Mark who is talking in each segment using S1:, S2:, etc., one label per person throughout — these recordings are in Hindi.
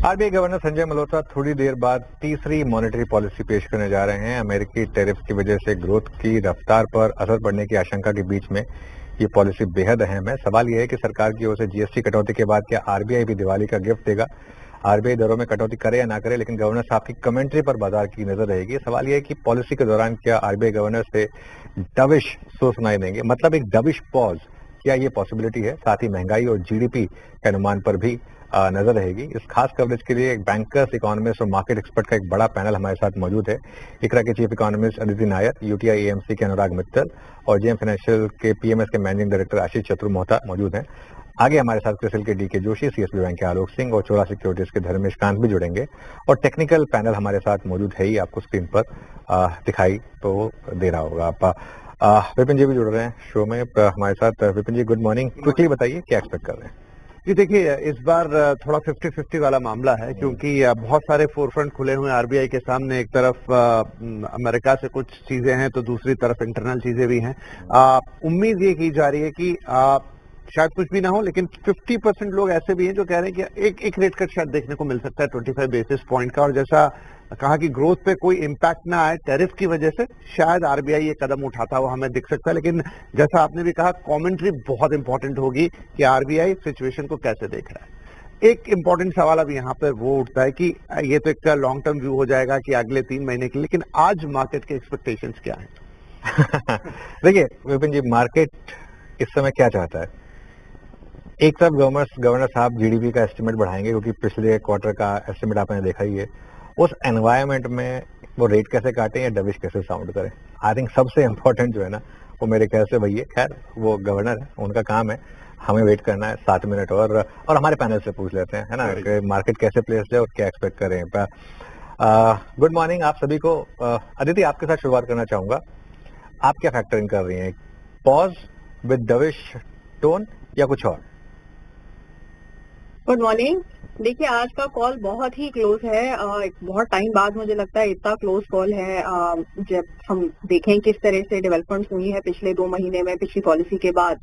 S1: आरबीआई गवर्नर संजय मल्होत्रा थोड़ी देर बाद तीसरी मॉनेटरी पॉलिसी पेश करने जा रहे हैं। अमेरिकी टैरिफ की वजह से ग्रोथ की रफ्तार पर असर पड़ने की आशंका के बीच में ये पॉलिसी बेहद अहम है। सवाल यह है कि सरकार की ओर से जीएसटी कटौती के बाद क्या आरबीआई भी दिवाली का गिफ्ट देगा? आरबीआई दरों में कटौती करे या ना करे, लेकिन गवर्नर साहब की कमेंट्री पर बाजार की नजर रहेगी। सवाल यह है कि पॉलिसी के दौरान क्या आरबीआई गवर्नर से डविश सो सुनाई देंगे, मतलब एक डविश पॉज, क्या ये पॉसिबिलिटी है? साथ ही महंगाई और जीडीपी के अनुमान पर भी नजर रहेगी। इस खास कवरेज के लिए एक बैंकर्स, इकोनॉमिस्ट और मार्केट एक्सपर्ट का एक बड़ा पैनल हमारे साथ मौजूद है। इकरा के chief economist Aditi Nair, UTI AMC के अनुराग मित्तल और जेएम फाइनेंशियल के पीएमएस के मैनेजिंग डायरेक्टर आशीष चतुर मोहता मौजूद हैं। आगे हमारे साथ क्रिसिल के डीके जोशी, सीएसबी बैंक के आलोक सिंह और चोला सिक्योरिटीज के धर्मेश कांत भी जुड़ेंगे। और टेक्निकल पैनल हमारे साथ मौजूद है ही, आपको स्क्रीन पर दिखाई तो दे रहा होगा। आप विपिन जी भी जुड़ रहे हैं शो में हमारे साथ। विपिन जी, गुड मॉर्निंग। क्विकली बताइए क्या एक्सपेक्ट कर रहे हैं?
S2: जी देखिए, इस बार थोड़ा 50-50 वाला मामला है, क्योंकि बहुत सारे फोरफ्रंट खुले हुए हैं आरबीआई के सामने। एक तरफ अमेरिका से कुछ चीजें हैं तो दूसरी तरफ इंटरनल चीजें भी हैं। उम्मीद ये की जा रही है कि शायद कुछ भी ना हो, लेकिन 50% लोग ऐसे भी हैं जो कह रहे हैं कि एक रेट कट शायद देखने को मिल सकता है 25 बेसिस पॉइंट का। और जैसा कहा कि ग्रोथ पे कोई इम्पैक्ट ना आए टैरिफ की वजह से, शायद आरबीआई ये कदम उठाता हुआ हमें दिख सकता है। लेकिन जैसा आपने भी कहा, कमेंट्री बहुत इंपॉर्टेंट होगी कि आरबीआई सिचुएशन को कैसे देख रहा है। एक इंपॉर्टेंट सवाल अब यहाँ पर वो उठता है कि ये तो एक लॉन्ग टर्म व्यू हो जाएगा कि अगले 3 महीने के लिए, लेकिन आज मार्केट के एक्सपेक्टेशंस क्या है?
S1: देखिए विपिन जी, मार्केट इस समय क्या चाहता है? एक तरफ गवर्नर साहब जीडीपी का एस्टिमेट बढ़ाएंगे, क्योंकि पिछले क्वार्टर का एस्टिमेट आपने देखा ही है। उस एनवायरमेंट में वो रेट कैसे काटें या डविश कैसे साउंड करें? आई थिंक सबसे इम्पोर्टेंट जो है ना, वो मेरे ख्याल से वही है। खैर, वो गवर्नर है, उनका काम है, हमें वेट करना है 7 मिनट और हमारे पैनल से पूछ लेते हैं, है ना, कि मार्केट कैसे प्लेस है और क्या एक्सपेक्ट करें। गुड मॉर्निंग आप सभी को। अदिति, आपके साथ शुरुआत करना चाहूंगा। आप क्या फैक्टरिंग कर रही हैं? पॉज विद डविश टोन या कुछ और?
S3: Good morning. देखिए, आज का कॉल बहुत ही क्लोज है। बहुत टाइम बाद मुझे लगता है इतना क्लोज कॉल है। जब हम देखें किस तरह से डेवलपमेंट्स हुई है पिछले 2 महीने में पिछली पॉलिसी के बाद,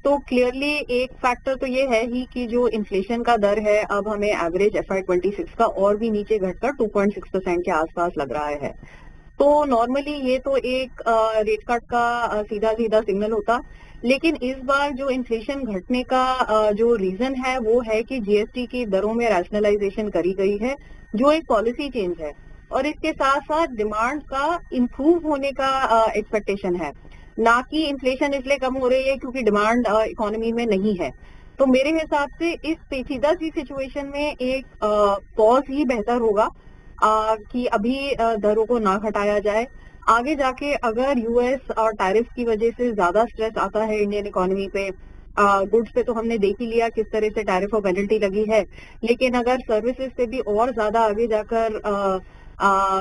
S3: तो क्लियरली एक फैक्टर तो ये है ही कि जो इन्फ्लेशन का दर है, अब हमें एवरेज FY26 का और भी नीचे घटकर 2.6% के आसपास लग रहा है। तो नॉर्मली ये तो एक रेट कट का सीधा सीधा सिग्नल होता, लेकिन इस बार जो इन्फ्लेशन घटने का जो रीजन है वो है कि जीएसटी की दरों में रैशनलाइजेशन करी गई है, जो एक पॉलिसी चेंज है। और इसके साथ साथ डिमांड का इम्प्रूव होने का एक्सपेक्टेशन है, ना कि इन्फ्लेशन इसलिए कम हो रही है क्योंकि डिमांड इकोनॉमी में नहीं है। तो मेरे हिसाब से इस पेचीदा सी सिचुएशन में एक पॉज ही बेहतर होगा कि अभी दरों को ना घटाया जाए। आगे जाके अगर यूएस और टैरिफ की वजह से ज्यादा स्ट्रेस आता है इंडियन इकोनॉमी पे, गुड्स पे तो हमने देख ही लिया किस तरह से टैरिफ और पेनल्टी लगी है, लेकिन अगर सर्विसेज पे भी और ज्यादा आगे जाकर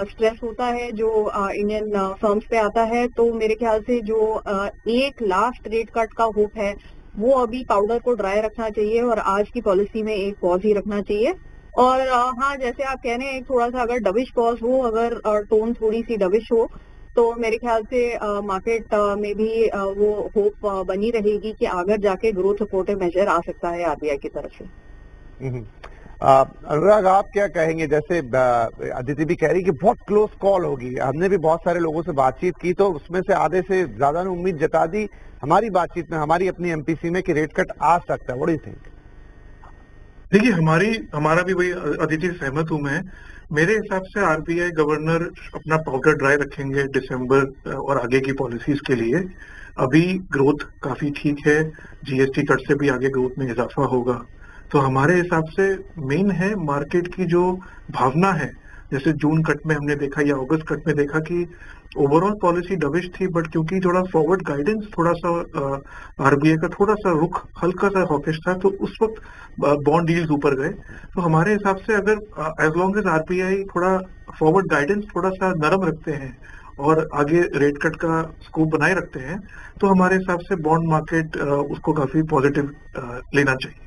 S3: स्ट्रेस होता है जो इंडियन फर्म्स पे आता है, तो मेरे ख्याल से जो एक लास्ट रेट कट का होप है वो अभी पाउडर को ड्राई रखना चाहिए और आज की पॉलिसी में एक पॉज ही रखना चाहिए। और हाँ, जैसे आप कह रहे हैं, थोड़ा सा अगर डविश पॉज हो, अगर टोन थोड़ी सी डविश हो, तो मेरे ख्याल से मार्केट में भी वो होप बनी रहेगी कि आगे जाके ग्रोथ सपोर्टिव मेजर आ सकता है आरबीआई की तरफ से।
S2: अनुराग, आप क्या कहेंगे? जैसे अदिति भी कह रही कि बहुत क्लोज कॉल होगी, हमने भी बहुत सारे लोगों से बातचीत की तो उसमें से आधे से ज्यादा ने उम्मीद जता दी हमारी बातचीत में, हमारी अपनी एमपीसी में, कि रेट कट आ सकता है। What do you think?
S4: देखिए, हमारा भी वही अदिति से सहमत हूं मैं। मेरे हिसाब से आरबीआई गवर्नर अपना पाउडर ड्राई रखेंगे दिसंबर और आगे की पॉलिसीज के लिए। अभी ग्रोथ काफी ठीक है, जीएसटी कट से भी आगे ग्रोथ में इजाफा होगा। तो हमारे हिसाब से मेन है मार्केट की जो भावना है, जैसे जून कट में हमने देखा या अगस्त कट में देखा कि ओवरऑल पॉलिसी डविश थी, बट क्योंकि थोड़ा फॉरवर्ड गाइडेंस थोड़ा सा आरबीआई का थोड़ा सा रुख हल्का सा हॉकिश था, तो उस वक्त बॉन्ड डील्स ऊपर गए। तो हमारे हिसाब से अगर एज लॉन्ग एज आरबीआई थोड़ा फॉरवर्ड गाइडेंस थोड़ा सा नरम रखते हैं और आगे रेट कट का स्कोप बनाए रखते हैं, तो हमारे हिसाब से बॉन्ड मार्केट उसको काफी पॉजिटिव लेना चाहिए।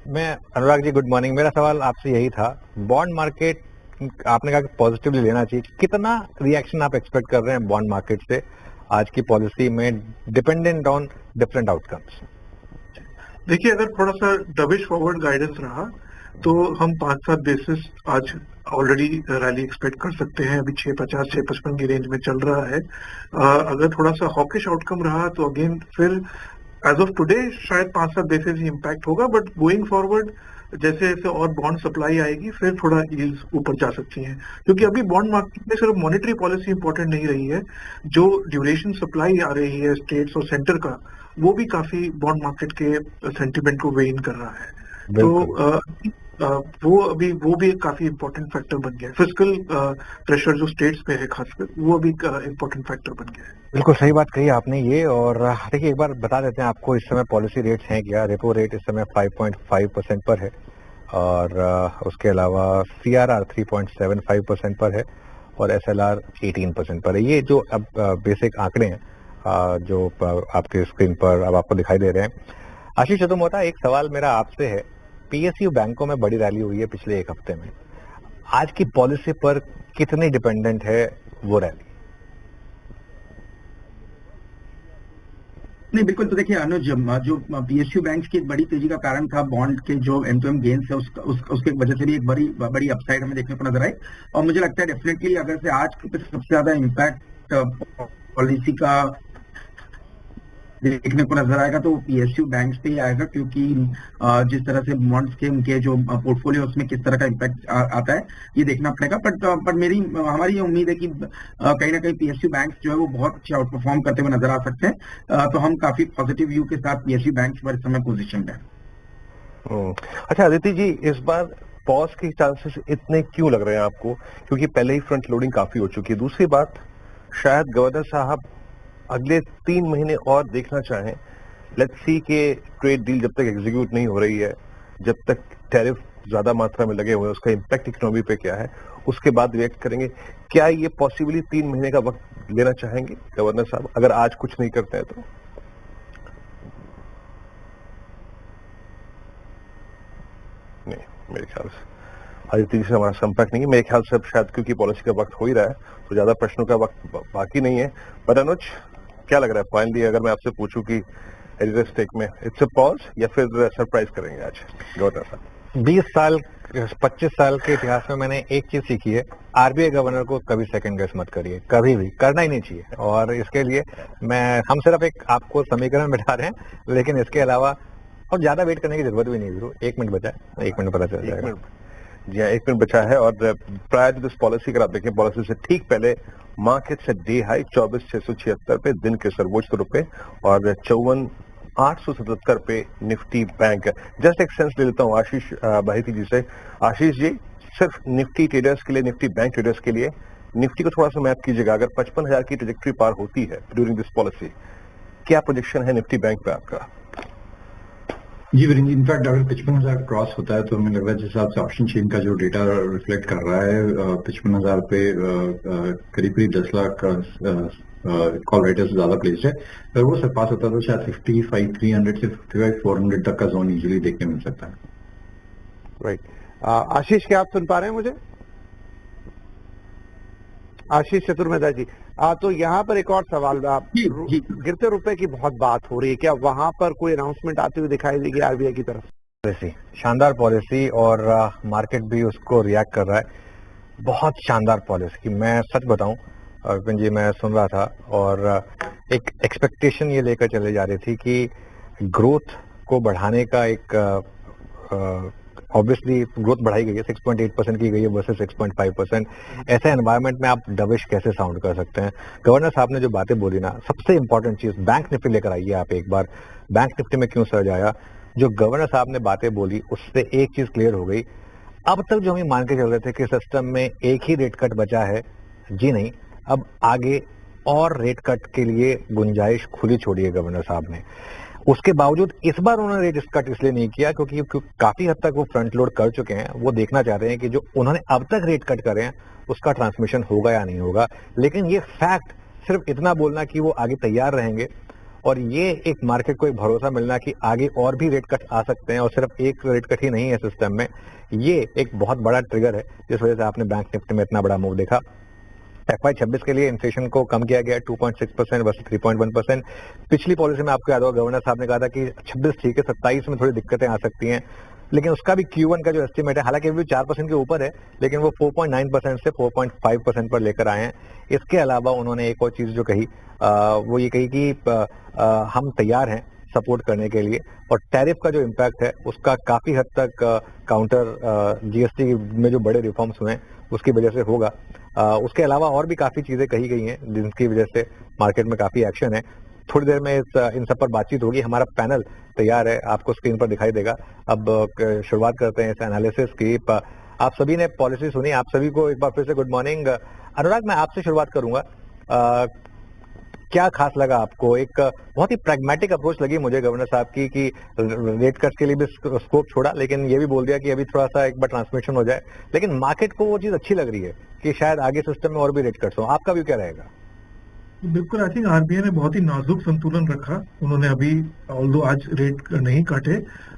S1: मैं अनुराग जी, गुड मॉर्निंग। मेरा सवाल आपसे यही था, बॉन्ड मार्केट आपने कहा कि पॉजिटिवली लेना चाहिए, कितना रिएक्शन आप एक्सपेक्ट कर रहे हैं बॉन्ड मार्केट से आज की पॉलिसी में, डिपेंडेंट ऑन डिफरेंट आउटकम्स?
S4: देखिए, अगर थोड़ा सा डबिश फॉरवर्ड गाइडेंस रहा तो हम 5-7 बेसिस आज ऑलरेडी रैली एक्सपेक्ट कर सकते हैं। अभी 6.50 6.55 की रेंज में चल रहा है। अगर थोड़ा सा हॉकिश आउटकम रहा तो अगेन फिर एज ऑफ टुडे शायद 5-7 बेसिस ही इम्पैक्ट होगा, बट गोइंग फॉरवर्ड जैसे जैसे और बॉन्ड सप्लाई आएगी फिर थोड़ा यील्ड्स ऊपर जा सकती हैं, क्योंकि अभी बॉन्ड मार्केट में सिर्फ मॉनेटरी पॉलिसी इंपॉर्टेंट नहीं रही है, जो ड्यूरेशन सप्लाई आ रही है स्टेट्स और सेंटर का, वो भी काफी बॉन्ड मार्केट के सेंटिमेंट को वेइन कर रहा है। तो वो भी एक काफी इंपॉर्टेंट फैक्टर बन गया है। फिजिकल प्रेशर जो स्टेट्स पे है खासकर, वो भी इंपॉर्टेंट फैक्टर बन गया है।
S1: बिल्कुल सही बात कही आपने ये। और देखिए, एक बार बता देते हैं आपको इस समय पॉलिसी रेट्स हैं क्या। रेपो रेट इस समय 5.5% पर है, और उसके अलावा CRR 3.75% पर है, और SLR 18% पर है। ये जो अब बेसिक आंकड़े हैं जो आपके स्क्रीन पर अब आपको दिखाई दे रहे हैं। आशीष चतुर्वेदी, एक सवाल मेरा आपसे है। PSU बैंकों में बड़ी रैली हुई है पिछले एक हफ्ते में, आज की पॉलिसी पर कितनी डिपेंडेंट है वो रैली?
S5: नहीं, बिल्कुल। तो देखिए अनुज, जो PSU बैंक्स की एक बड़ी तेजी का कारण था बॉन्ड के जो M2M गेन्स है, उसके वजह से भी एक बड़ी अपसाइड हमें देखने को नजर आई। और मुझे लगता है डेफिनेटली अगर से आज पे सबसे ज्यादा इम्पैक्ट पॉलिसी का देखने को नजर आएगा तो PSU बैंक्स पे ही आएगा, क्योंकि जिस तरह से बॉन्ड्स के उनके जो पोर्टफोलियो उसमें किस तरह का इम्पैक्ट आता है ये देखना पड़ेगा। बट हमारी ये उम्मीद है कि कहीं ना कहीं PSU बैंक्स जो है वो बहुत अच्छा आउट परफॉर्म करते हुए नजर आ सकते हैं। तो हम काफी पॉजिटिव व्यू के साथ PSU बैंक्स पर इस समय पोजिशन है।
S6: अच्छा अदिति जी, इस बार पॉज के चांसेस इतने क्यों लग रहे हैं आपको? क्योंकि पहले ही फ्रंट लोडिंग काफी हो चुकी है। दूसरी बात, शायद गवर्नर साहब अगले 3 महीने और देखना चाहें। लेट्स सी के ट्रेड डील जब तक एग्जीक्यूट नहीं हो रही है, जब तक टैरिफ ज्यादा मात्रा में लगे हुए हैं, उसका इम्पैक्ट इकोनॉमी पे क्या है, उसके बाद रिएक्ट करेंगे। क्या ये पॉसिबली 3 महीने का वक्त लेना चाहेंगे गवर्नर साहब, अगर आज कुछ नहीं करते हैं तो? नहीं, मेरे ख्याल से आदित्य जी से हमारा संपर्क नहीं है। मेरे ख्याल से अब शायद क्योंकि पॉलिसी का वक्त हो ही रहा है तो ज्यादा प्रश्नों का वक्त बाकी नहीं है। पर अनुज, क्या लग रहा है फाइनली अगर मैं आपसे पूछूं कि एडिटर स्टेक में इट्स अ पॉज या फिर सरप्राइज करेंगे आज गवर्नर साहब?
S1: 25 साल के इतिहास में मैंने एक चीज सीखी है, RBI गवर्नर को कभी सेकंड गेस मत करिए, कभी भी करना ही नहीं चाहिए। और इसके लिए हम सिर्फ एक आपको समीकरण बिठा रहे हैं, लेकिन इसके अलावा अब ज्यादा वेट करने की जरूरत भी नहीं है। 1 मिनट बचा है, 1 मिनट पता चल जाएगा।
S6: जी हाँ, 1 मिनट बचा है। और प्रायर टू दिस पॉलिसी अगर आप देखें, पॉलिसी से ठीक पहले मार्केट से डे हाई 24,676 पे, दिन के सर्वोच्च रुपए, और 54,877 पे निफ्टी बैंक। जस्ट एक सेंस ले लेता हूँ आशीष बाहिती जी से। आशीष जी, सिर्फ निफ्टी ट्रेडर्स के लिए, निफ्टी बैंक ट्रेडर्स के लिए निफ्टी को थोड़ा सा मैप कीजिएगा। अगर 55,000 की ट्रेजेक्ट्री पार होती है ड्यूरिंग दिस पॉलिसी, क्या प्रोजेक्शन है निफ्टी बैंक पे आपका?
S7: जी वीरेंद्र, इनफैक्ट अगर 55,000 क्रॉस होता है तो हमें लग रहा है जिस हिसाब से ऑप्शन चेन का जो डेटा रिफ्लेक्ट कर रहा है, 55,000 पे करीब 10 लाख कॉल राइटर्स ज्यादा प्लेस्ड है। अगर वो सरपास होता है तो शायद 55,300 से 55,400 तक का जोन इजीली देखने मिल सकता है।
S2: राइट। आशीष, क्या आप सुन पा रहे हैं मुझे? आशीष चतुर्वेदी जी, तो यहाँ पर एक और सवाल, गिरते रुपए की बहुत बात हो रही है, क्या वहां पर कोई अनाउंसमेंट आती हुई दिखाई देगी RBI की तरफ?
S1: पॉलिसी, शानदार पॉलिसी, और मार्केट भी उसको रिएक्ट कर रहा है। बहुत शानदार पॉलिसी। मैं सच बताऊं अरविंद जी, मैं सुन रहा था और एक एक्सपेक्टेशन ये लेकर चले जा रही थी कि ग्रोथ को बढ़ाने का एक ऑब्वियसली ग्रोथ बढ़ाई गई है, 6.8% की गई है वर्सेस 6.5%। ऐसे एनवायरनमेंट में आप डविश कैसे साउंड कर सकते हैं? गवर्नर साहब ने जो बातें बोली ना, सबसे इंपॉर्टेंट चीज बैंक निफ्टी लेकर आइए आप एक बार। बैंक निफ्टी में क्यों सर्ज आया? जो गवर्नर साहब ने बातें बोली उससे एक चीज क्लियर हो गई। अब तक जो हम मान के चल रहे थे कि सिस्टम में एक ही रेट कट बचा है, जी नहीं, अब आगे और रेट कट के लिए गुंजाइश खुली छोड़ी है गवर्नर साहब ने। उसके बावजूद इस बार उन्होंने रेट कट इसलिए नहीं किया क्योंकि काफी हद तक वो फ्रंट लोड कर चुके हैं। वो देखना चाह रहे हैं कि जो उन्होंने अब तक रेट कट करे हैं उसका ट्रांसमिशन होगा या नहीं होगा। लेकिन ये फैक्ट सिर्फ इतना बोलना कि वो आगे तैयार रहेंगे और ये एक मार्केट को एक भरोसा मिलना कि आगे और भी रेट कट आ सकते हैं और सिर्फ एक रेट कट ही नहीं है सिस्टम में, ये एक बहुत बड़ा ट्रिगर है जिस वजह से आपने बैंक निफ्टी में इतना बड़ा मूव देखा। FY26 के लिए इन्फ्लेशन को कम किया गया 2.6% वर्सेस 3.1%। पिछली पॉलिसी में आपको याद होगा गवर्नर साहब ने कहा था कि 26 ठीक है, 27 में थोड़ी दिक्कतें आ सकती हैं, लेकिन उसका भी Q1 का जो एस्टिमेट है, हालांकि अभी 4% के ऊपर है, लेकिन वो 4.9% से 4.5% पर लेकर आए हैं। इसके अलावा उन्होंने एक और चीज जो कही वो ये कही कि हम तैयार हैं सपोर्ट करने के लिए, और टैरिफ का जो इम्पैक्ट है उसका काफी हद तक काउंटर GST में जो बड़े रिफॉर्म्स हुए हैं उसकी वजह से होगा। उसके अलावा और भी काफी चीजें कही गई हैं जिनकी वजह से मार्केट में काफी एक्शन है। थोड़ी देर में इन सब पर बातचीत होगी। हमारा पैनल तैयार है, आपको स्क्रीन पर दिखाई देगा। अब शुरुआत करते हैं इस एनालिसिस की। आप सभी ने पॉलिसी सुनी, आप सभी को एक बार फिर से गुड मॉर्निंग। अनुराग, मैं आपसे शुरुआत करूंगा। क्या खास लगा आपको? एक बहुत ही प्रैग्मेटिक अप्रोच लगी मुझे गवर्नर साहब की कि रेट कट के लिए भी स्कोप छोड़ा, लेकिन ये भी बोल दिया कि अभी थोड़ा सा एक बार ट्रांसमिशन हो जाए, लेकिन मार्केट को वो चीज अच्छी लग रही है कि शायद आगे सिस्टम में और भी रेट कट्स हो। आपका व्यू क्या रहेगा?
S4: बिल्कुल, आई थिंक आरबीआई ने बहुत ही नाजुक संतुलन रखा। उन्होंने अभी ऑल्दो आज रेट नहीं काटे,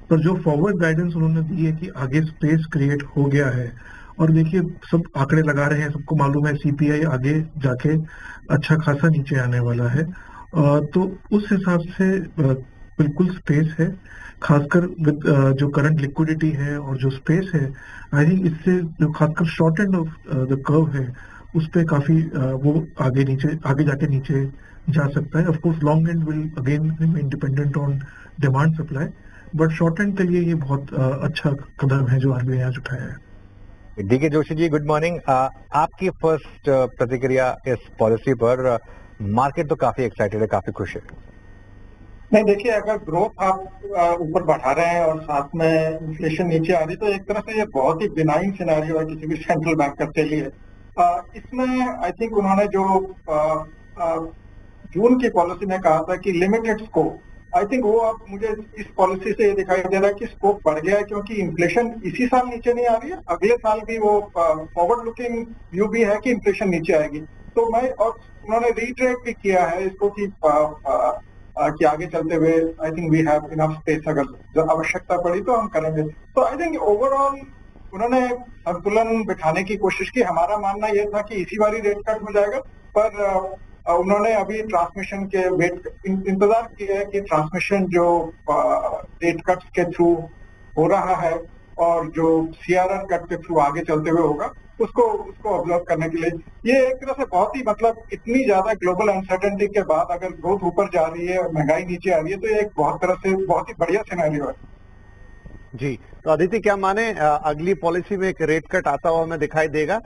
S4: पर जो फॉरवर्ड गाइडेंस उन्होंने दी है कि आगे स्पेस क्रिएट हो गया है। और देखिए, सब आंकड़े लगा रहे हैं, सबको मालूम है सीपीआई आगे जाके अच्छा खासा नीचे आने वाला है। तो उस हिसाब से बिल्कुल स्पेस है, खासकर जो करंट लिक्विडिटी है और जो स्पेस है, आई थिंक इससे जो खासकर short end of the curve है उस पे काफी वो आगे जाके नीचे जा सकता है। Of course long and will again remain dependent on demand supply, but short and के लिए ये बहुत अच्छा कदम है जो आरबीआई आज उठाया है।
S1: DK Joshi ji, good morning. आपकी फर्स्ट प्रतिक्रिया इस पॉलिसी पर? मार्केट तो काफी एक्साइटेड है, काफी खुश है।
S8: नहीं, देखिए, अगर ग्रोथ आप ऊपर बढ़ा रहे हैं और साथ में इन्फ्लेशन नीचे आ रही, तो एक तरह से ये बहुत ही बिनाइन सिनेरियो है किसी भी सेंट्रल बैंकर के लिए। इसमें आई थिंक उन्होंने जो जून की पॉलिसी में कहा था कि लिमिटेड स्कोप, आई थिंक वो अब मुझे इस पॉलिसी से ये दिखाई दे रहा है कि स्कोप बढ़ गया है, क्योंकि इन्फ्लेशन इसी साल नीचे नहीं आ रही है, अगले साल भी वो फॉरवर्ड लुकिंग व्यू भी है कि इन्फ्लेशन नीचे आएगी। तो मैं, और उन्होंने रीट्रेट भी किया है इसको कि आगे चलते हुए I think we have enough space, अगर आवश्यकता पड़ी तो हम करेंगे। तो आई थिंक ओवरऑल उन्होंने संतुलन बिठाने की कोशिश की। हमारा मानना यह था कि इसी बारी रेट कट हो जाएगा, पर उन्होंने अभी ट्रांसमिशन के इंतजार किया है कि ट्रांसमिशन जो रेट कट के थ्रू हो रहा है और जो CRR कट के थ्रू आगे चलते हुए होगा, उसको ऑब्जर्व करने के लिए ये एक तरह से बहुत ही, मतलब इतनी ज्यादा ग्लोबल अनसर्टेनिटी के बाद अगर ग्रोथ ऊपर जा रही है और महंगाई नीचे आ रही है, तो ये एक बहुत ही बढ़िया सिनेरियो है।
S2: जी, तो अदिति, क्या माने अगली पॉलिसी में एक रेट कट आता हुआ हमें दिखाई देगा?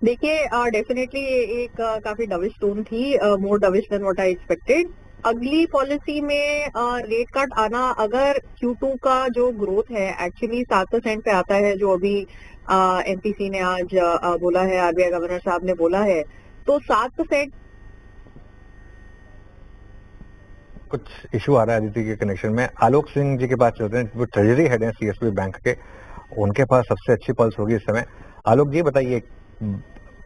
S3: देखिए, डेफिनेटली एक काफी डविश टोन थी, more dovish than what I expected. अगली पॉलिसी में रेट कट आना, अगर Q2 का जो ग्रोथ है एक्चुअली 7% पे आता है, जो अभी MPC ने आज बोला है, आरबीआई गवर्नर साहब ने बोला है, तो 7%।
S1: कुछ इशू आ रहा है अदिति के कनेक्शन में। आलोक सिंह जी के पास चलते हैं, वो ट्रेजरी हेड हैं CSB बैंक के, उनके पास सबसे अच्छी पल्स होगी इस समय। आलोक जी, बताइए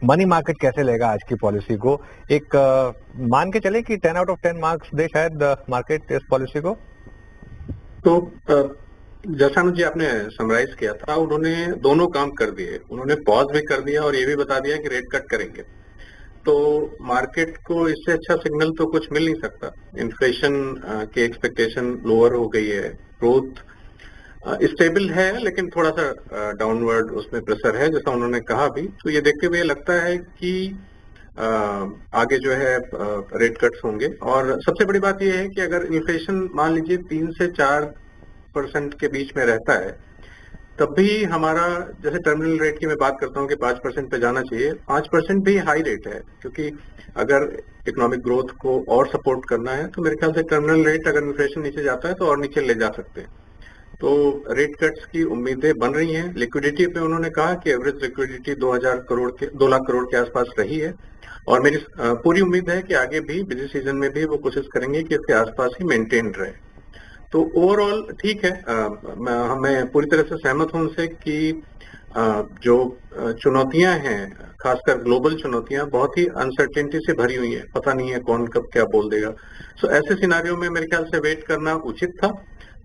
S1: मनी मार्केट कैसे लेगा आज की पॉलिसी को? एक मान के चले कि 10 आउट ऑफ 10 मार्क्स दे शायद मार्केट इस पॉलिसी को।
S9: तो जैसा जी आपने समराइज किया था, उन्होंने दोनों काम कर दिए। उन्होंने पॉज भी कर दिया और ये भी बता दिया कि रेट कट करेंगे। तो मार्केट को इससे अच्छा सिग्नल तो कुछ मिल नहीं सकता। इन्फ्लेशन की एक्सपेक्टेशन लोअर हो गई है, ग्रोथ स्टेबल है, लेकिन थोड़ा सा डाउनवर्ड उसमें प्रेशर है, जैसा उन्होंने कहा भी। तो ये देखते हुए लगता है कि आगे जो है रेट कट्स होंगे। और सबसे बड़ी बात यह है कि अगर इन्फ्लेशन मान लीजिए 3 से 4% के बीच में रहता है, तब भी हमारा, जैसे टर्मिनल रेट की मैं बात करता हूँ कि 5% पे जाना चाहिए। 5% भी हाई रेट है, क्योंकि अगर इकोनॉमिक ग्रोथ को और सपोर्ट करना है तो मेरे ख्याल से टर्मिनल रेट, अगर इन्फ्लेशन नीचे जाता है तो और नीचे ले जा सकते हैं। तो रेट कट्स की उम्मीदें बन रही हैं। लिक्विडिटी पे उन्होंने कहा कि एवरेज लिक्विडिटी 2 लाख करोड़ के आसपास रही है, और मेरी पूरी उम्मीद है कि आगे भी बिजी सीजन में भी वो कोशिश करेंगे कि इसके आसपास ही मेंटेन रहे। तो ओवरऑल ठीक है। मैं पूरी तरह से सहमत हूं उनसे कि जो चुनौतियां हैं, खासकर ग्लोबल चुनौतियां, बहुत ही अनसर्टेनिटी से भरी हुई है। पता नहीं है कौन कब क्या बोल देगा। सो ऐसे सिनारियों में मेरे ख्याल से वेट करना उचित था,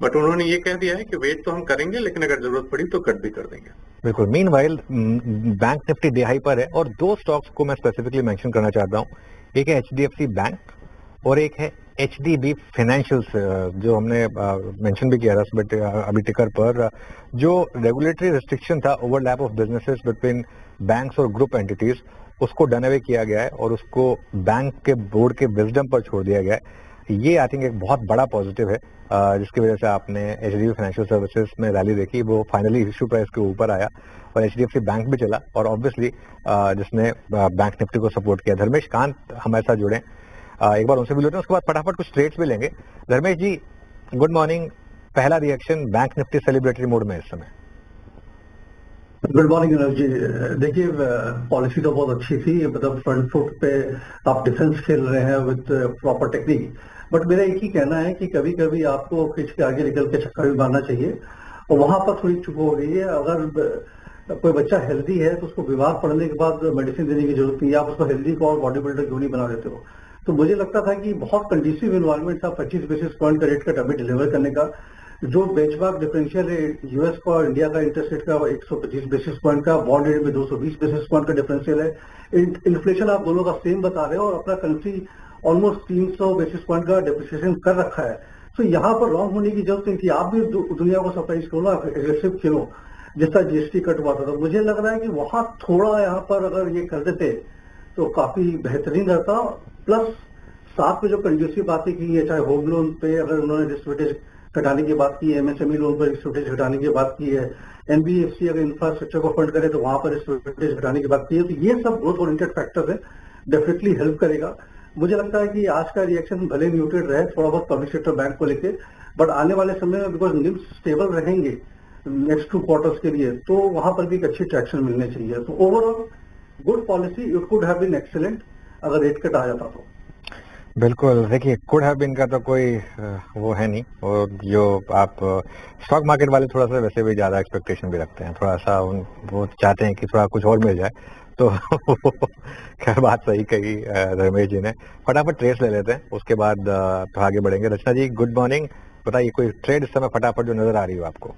S9: बट उन्होंने ये कह दिया है कि वेट तो हम करेंगे, लेकिन अगर जरूरत पड़ी तो कट भी कर देंगे।
S1: बिल्कुल। Meanwhile bank Nifty day high पर है और दो स्टॉक्स को मैं स्पेसिफिकली मेंशन करना चाहता हूँ। एक है एचडीएफसी बैंक और एक है एचडीबी फाइनेंशियल्स, जो हमने मेंशन भी किया था बट अभी टिकर पर जो रेगुलेटरी रिस्ट्रिक्शन था overlap of businesses between banks और ग्रुप एंटिटीज, उसको डन अवे किया गया है और उसको बैंक के बोर्ड के विजडम पर छोड़ दिया गया है। ये आई थिंक एक बहुत बड़ा पॉजिटिव है, जिसकी वजह से आपने एचडीबी फाइनेंशियल सर्विसेज में रैली देखी, वो फाइनली इश्यू प्राइस के ऊपर आया और एचडीएफसी बैंक भी चला और ऑब्वियसली जिसने बैंक निफ्टी को सपोर्ट किया। धर्मेश कांत हमारे साथ जुड़े, एक बार उनसे भी लेते हैं, उसके बाद फटाफट कुछ ट्रेड्स भी लेंगे। धर्मेश जी, गुड मॉर्निंग। पहला reaction, bank Nifty celebratory mode में इस समय।
S10: गुड मॉर्निंग अनुज जी। देखिए, पॉलिसी तो बहुत अच्छी थी, मतलब फ्रंट फुट पे आप डिफेंस खेल रहे हैं विद प्रॉपर टेक्निक, बट मेरा एक ही कहना है कि कभी कभी आपको खींच के आगे निकल के छक्का भी मारना चाहिए और वहां पर थोड़ी चूक हो गई है। अगर कोई बच्चा हेल्दी है तो उसको बीमार पड़ने के बाद मेडिसिन देने की जरूरत नहीं है, आप उसको हेल्दी को और बॉडी बिल्डर क्यों नहीं बना देते हो। तो मुझे लगता था कि बहुत कंडीसिव इन्वायरमेंट था 25 बेसिस पॉइंट का रेट कट अभी डिलीवर करने का। जो बेंचमार्क डिफरेंशियल है यूएस का और इंडिया का इंटरेस्ट रेट का 125 बेसिस पॉइंट का, बॉन्ड रेट में 220 बेसिस पॉइंट का डिफरेंशियल है। इन्फ्लेशन आप दोनों का सेम बता रहे हो और अपना करेंसी ऑलमोस्ट 300 बेसिस पॉइंट का डिप्रिसिएशन कर रखा है। तो यहाँ पर रॉन्ग होने की जरूरत नहीं थी, आप भी दुनिया को सरप्राइज करो ना, एग्रेसिव खेलो जिस तरह जीएसटी कट हुआ था। तो मुझे लग रहा है कि वहां थोड़ा यहाँ पर अगर ये कर देते तो काफी बेहतरीन रहता। प्लस साथ में जो कंड्यूसिव बातें की है, चाहे होम लोन पे अगर उन्होंने डिस्ट्रीब्यूटेज घटाने की बात की है, एमएसएमई लोन पर डिस्ट्रीब्यूटेज घटाने की बात की है, एनबीएफसी अगर इंफ्रास्ट्रक्चर को फंड करे तो वहां पर डिस्ट्रीब्यूटेज घटाने की बात की है, तो ये सब ग्रोथ ओरिएंटेड फैक्टर्स है, डेफिनेटली हेल्प करेगा। मुझे लगता है कि आज का रिएक्शन भले म्यूटेड रहे थोड़ा बहुत पब्लिक सेक्टर बैंक को लेके, बट आने वाले समय में बिकॉज निम्स स्टेबल रहेंगे नेक्स्ट 2 क्वार्टर्स के लिए, तो वहां पर भी एक अच्छी ट्रैक्शन मिलनी चाहिए। तो overall good policy, it could have been excellent अगर रेट कट आ जाता तो।
S1: बिल्कुल, देखिए कुड हैव बीन का तो कोई वो है नहीं, और जो आप स्टॉक मार्केट वाले थोड़ा सा वैसे भी ज्यादा एक्सपेक्टेशन भी रखते हैं, थोड़ा सा वो चाहते हैं कि थोड़ा कुछ और मिल जाए, तो खैर बात सही कही रमेश जी ने। फटाफट ट्रेड्स ले लेते हैं, उसके बाद तो आगे बढ़ेंगे। रचना जी, गुड मॉर्निंग। बताइए कोई ट्रेड इस समय फटाफट जो नजर आ रही हो आपको?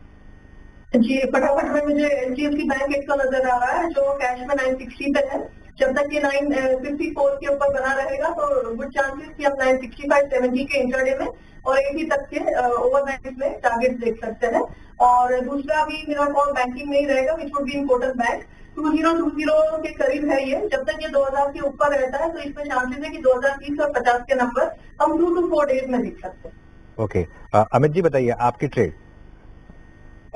S3: जी, फटाफट में मुझे एचडीएफसी बैंक एक का नजर आ रहा है जो कैश में 960 पे है। जब तक ये 954 के ऊपर बना रहेगा तो गुड चांसेस कि आप 965-70 के इंटरडे में और 80 तक के ओवरनाइट में टारगेट देख सकते हैं। और दूसरा भी मेरा कॉल बैंकिंग में ही रहेगा, which would be in Kotak bank. 2020 के करीब है ये। जब तक ये 2000 के ऊपर रहता है तो इसमें चांसेस है कि 2030 और 50 के नंबर हम 2 to 4 डेज में देख सकते हैं।
S1: ओके, अमित जी बताइए आपकी ट्रेड।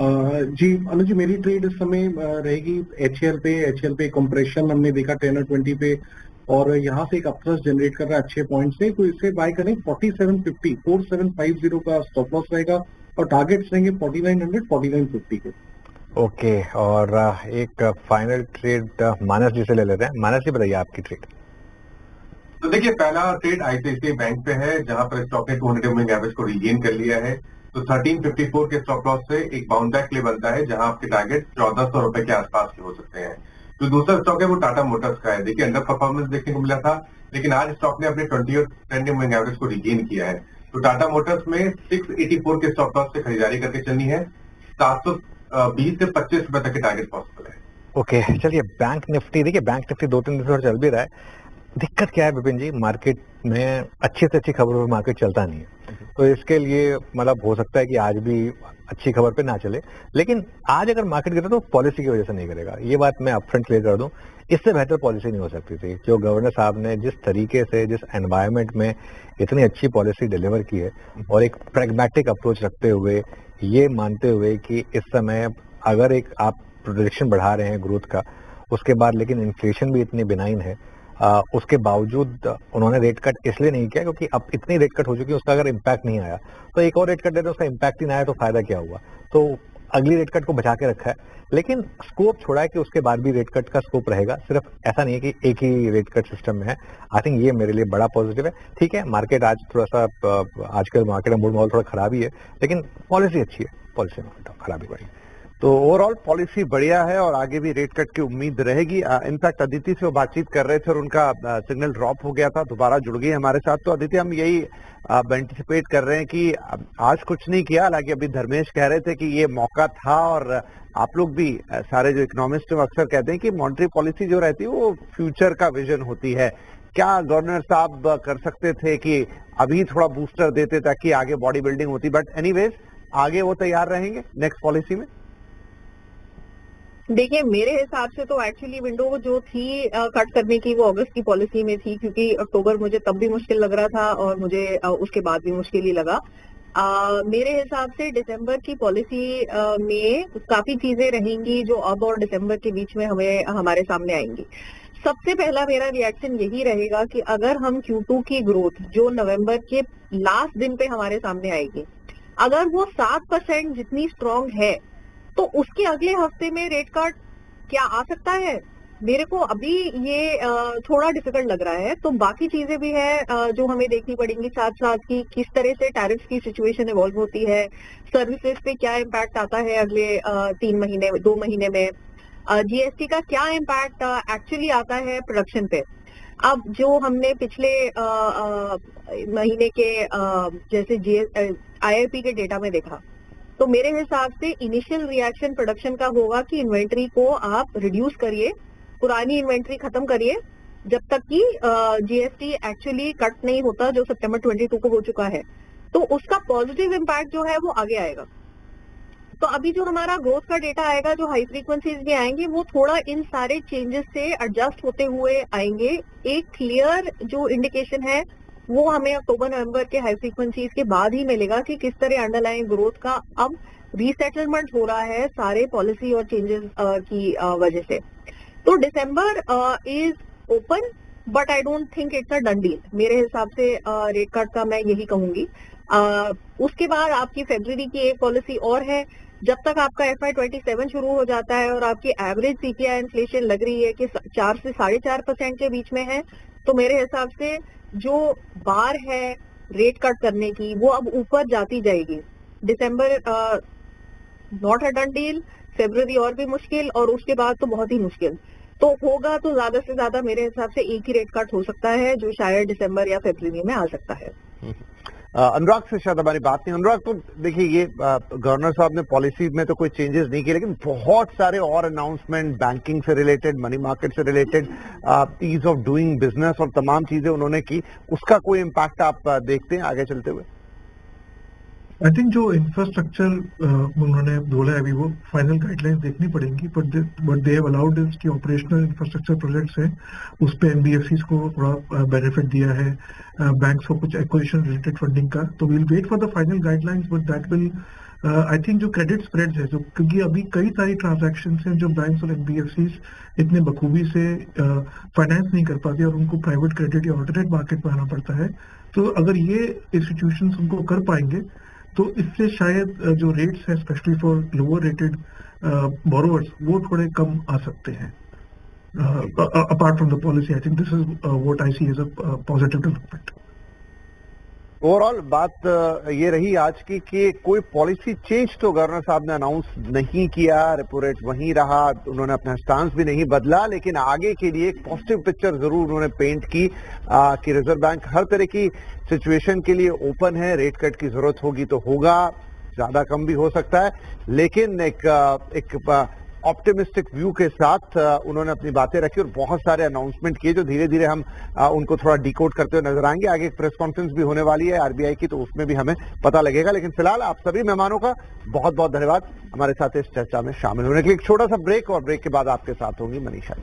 S4: जी अनुज जी, मेरी ट्रेड इस समय रहेगी एचएल पे कंप्रेशन हमने देखा 10 और 20 पे, और यहाँ से एक अपथ्रस्ट जनरेट कर रहा है अच्छे पॉइंट से, तो इसे बाय करें 4750 का स्टॉप लॉस रहेगा और टारगेट्स रहेंगे 4900 4950 के।
S1: ओके, और एक फाइनल ट्रेड मानस जी से ले लेते हैं। मानस जी बताइए आपकी ट्रेड।
S6: तो देखिए, पहला ट्रेड आईसीआईसीआई बैंक पे है, जहां पर स्टॉक ने 200 मूविंग एवरेज को रीगेन कर लिया है। तो 1354 के स्टॉप लॉस से एक बाउंड बैक ले बनता है, जहां आपके टारगेट 1400 रुपए के आसपास के हो सकते हैं। जो दूसरा स्टॉक है वो टाटा मोटर्स का है। देखिए, अंडर परफॉर्मेंस देखने को मिला था, लेकिन आज स्टॉक ने अपने 20 और 10 मूविंग एवरेज को रीगेन किया है। तो टाटा मोटर्स में 684 के स्टॉप लॉस से खरीदारी करके चलनी है। 720 से 25 रुपए तक के टारगेट पॉसिबल है।
S1: ओके, चलिए बैंक निफ्टी, देखिए बैंक निफ्टी 2-3 दिन से चल भी रहा है। दिक्कत क्या है विपिन जी, मार्केट में अच्छी से अच्छी खबरों पर मार्केट चलता नहीं है, तो इसके लिए मतलब हो सकता है कि आज भी अच्छी खबर पे ना चले, लेकिन आज अगर मार्केट गिरे तो पॉलिसी की वजह से नहीं करेगा। ये बात मैं अपफ्रंट क्लियर कर दूं, इससे बेहतर पॉलिसी नहीं हो सकती थी। जो गवर्नर साहब ने जिस तरीके से, जिस एनवायरमेंट में इतनी अच्छी पॉलिसी डिलीवर की है, और एक प्रैग्मेटिक अप्रोच रखते हुए, ये मानते हुए कि इस समय अगर एक आप प्रोजेक्शन बढ़ा रहे हैं ग्रोथ का, उसके बाद लेकिन इन्फ्लेशन भी इतनी बिनाइन है, उसके बावजूद उन्होंने रेट कट इसलिए नहीं किया क्योंकि अब इतनी रेट कट हो चुकी है, उसका अगर इम्पैक्ट नहीं आया तो एक और रेट कट देते उसका इम्पैक्ट ही नहीं आया तो फायदा क्या हुआ। तो अगली रेट कट को बचा के रखा है, लेकिन स्कोप छोड़ा है कि उसके बाद भी रेट कट का स्कोप रहेगा। सिर्फ ऐसा नहीं है कि एक ही रेट कट सिस्टम में है। आई थिंक ये मेरे लिए बड़ा पॉजिटिव है। ठीक है, मार्केट आज थोड़ा सा, आजकल मार्केट में मूड माहौल थोड़ा खराब ही है, लेकिन पॉलिसी अच्छी है, पॉलिसी में खराबी बड़ी।
S2: तो ओवरऑल पॉलिसी बढ़िया है और आगे भी रेट कट की उम्मीद रहेगी। इनफैक्ट अदिति से वो बातचीत कर रहे थे और उनका सिग्नल ड्रॉप हो गया था, दोबारा जुड़ गई हमारे साथ। तो अदिति, हम यही एंटिसिपेट कर रहे हैं कि आज कुछ नहीं किया, हालांकि अभी धर्मेश कह रहे थे कि ये मौका था, और आप लोग भी सारे जो इकोनॉमिस्ट अक्सर कहते हैं कि मॉनेटरी पॉलिसी जो रहती है वो फ्यूचर का विजन होती है। क्या गवर्नर साहब कर सकते थे कि अभी थोड़ा बूस्टर देते ताकि आगे बॉडी बिल्डिंग होती, बट एनीवेज आगे वो तैयार रहेंगे नेक्स्ट पॉलिसी में?
S3: देखिए, मेरे हिसाब से तो एक्चुअली विंडो जो थी कट करने की वो अगस्त की पॉलिसी में थी, क्योंकि अक्टूबर मुझे तब भी मुश्किल लग रहा था और मुझे उसके बाद भी मुश्किल ही लगा। मेरे हिसाब से दिसंबर की पॉलिसी में काफी चीजें रहेंगी जो अब और दिसंबर के बीच में हमारे सामने आएंगी। सबसे पहला मेरा रिएक्शन यही रहेगा कि अगर हम Q2 की ग्रोथ जो नवंबर के लास्ट दिन पे हमारे सामने आएगी, अगर वो 7% जितनी स्ट्रांग है, तो उसके अगले हफ्ते में रेट कट क्या आ सकता है? मेरे को अभी ये थोड़ा डिफिकल्ट लग रहा है। तो बाकी चीजें भी है जो हमें देखनी पड़ेंगी साथ साथ की किस तरह से टैरिफ की सिचुएशन इवॉल्व होती है, सर्विसेज पे क्या इम्पैक्ट आता है अगले 2 महीने में, जीएसटी का क्या इम्पैक्ट एक्चुअली आता है प्रोडक्शन पे। अब जो हमने पिछले महीने के जैसे IIP के डेटा में देखा, तो मेरे हिसाब से इनिशियल रिएक्शन प्रोडक्शन का होगा कि इन्वेंट्री को आप रिड्यूस करिए, पुरानी इन्वेंट्री खत्म करिए, जब तक कि जीएसटी एक्चुअली कट नहीं होता जो सितंबर 22 को हो चुका है। तो उसका पॉजिटिव इम्पैक्ट जो है वो आगे आएगा। तो अभी जो हमारा ग्रोथ का डेटा आएगा, जो हाई फ्रीक्वेंसीज भी आएंगे, वो थोड़ा इन सारे चेंजेस से एडजस्ट होते हुए आएंगे। एक क्लियर जो इंडिकेशन है वो हमें अक्टूबर नवंबर के हाई फ्रीक्वेंसीज के बाद ही मिलेगा कि किस तरह अंडरलाइन ग्रोथ का अब रीसेटलमेंट हो रहा है सारे पॉलिसी और चेंजेस की वजह से। तो December is open, but I don't think it's a done deal. मेरे हिसाब से रेट कट का मैं यही कहूंगी। उसके बाद आपकी फरवरी की एक पॉलिसी और है। जब तक आपका FY27 शुरू हो जाता है और आपकी एवरेज CPI इन्फ्लेशन लग रही है कि 4 से 4.5% के बीच में है, तो मेरे हिसाब से जो बार है रेट कट करने की वो अब ऊपर जाती जाएगी। दिसंबर नॉट अ डन डील, फरवरी और भी मुश्किल, और उसके बाद तो बहुत ही मुश्किल। तो होगा तो ज्यादा से ज्यादा मेरे हिसाब से एक ही रेट कट हो सकता है जो शायद दिसंबर या फरवरी में आ सकता है।
S2: अनुराग से शायद हमारी बात नहीं। अनुराग, तो देखिए ये गवर्नर साहब ने पॉलिसी में तो कोई चेंजेस नहीं किए, लेकिन बहुत सारे और अनाउंसमेंट बैंकिंग से रिलेटेड, मनी मार्केट से related, ease of doing business और तमाम चीजें उन्होंने की। उसका कोई इम्पैक्ट आप देखते हैं आगे चलते हुए?
S4: आई थिंक जो इंफ्रास्ट्रक्चर उन्होंने बोला है अभी वो फाइनल गाइडलाइंस देखनी पड़ेंगी, but they have allowed is कि ऑपरेशनल इंफ्रास्ट्रक्चर प्रोजेक्ट्स हैं उस पे NBFCs को थोड़ा बेनिफिट दिया है, बैंक्स को कुछ एक्विजिशन रिलेटेड फंडिंग का। तो we'll wait for the final guidelines, but that will I think जो क्रेडिट स्प्रेड्स है, जो क्योंकि अभी कई सारी ट्रांजैक्शंस हैं जो बैंक्स और NBFCs इतने बखूबी से फाइनेंस नहीं कर पाते और उनको प्राइवेट क्रेडिट या ऑल्टरनेट मार्केट में आना पड़ता है। तो अगर ये इंस्टीट्यूशंस उनको कर पाएंगे तो इससे शायद जो रेट्स है specially for lower rated borrowers वो थोड़े कम आ सकते हैं। Apart from the policy, I think this is what I see as a positive development.
S2: Overall बात ये रही आज की कि कोई पॉलिसी चेंज तो गवर्नर साहब ने अनाउंस नहीं किया, रेपो रेट वहीं रहा, उन्होंने अपना स्टांस भी नहीं बदला, लेकिन आगे के लिए एक पॉजिटिव पिक्चर जरूर उन्होंने पेंट की कि रिजर्व बैंक हर तरह की सिचुएशन के लिए ओपन है। रेट कट की जरूरत होगी तो होगा, ज्यादा कम भी हो सकता है, लेकिन एक ऑप्टिमिस्टिक व्यू के साथ उन्होंने अपनी बातें रखी और बहुत सारे अनाउंसमेंट किए जो धीरे धीरे हम उनको थोड़ा डिकोड करते हुए नजर आएंगे। आगे एक प्रेस कॉन्फ्रेंस भी होने वाली है RBI की, तो उसमें भी हमें पता लगेगा। लेकिन फिलहाल आप सभी मेहमानों का बहुत बहुत धन्यवाद हमारे साथ इस चर्चा में शामिल होने के लिए। एक छोटा सा ब्रेक, और ब्रेक के बाद आपके साथ होंगी मनीषा।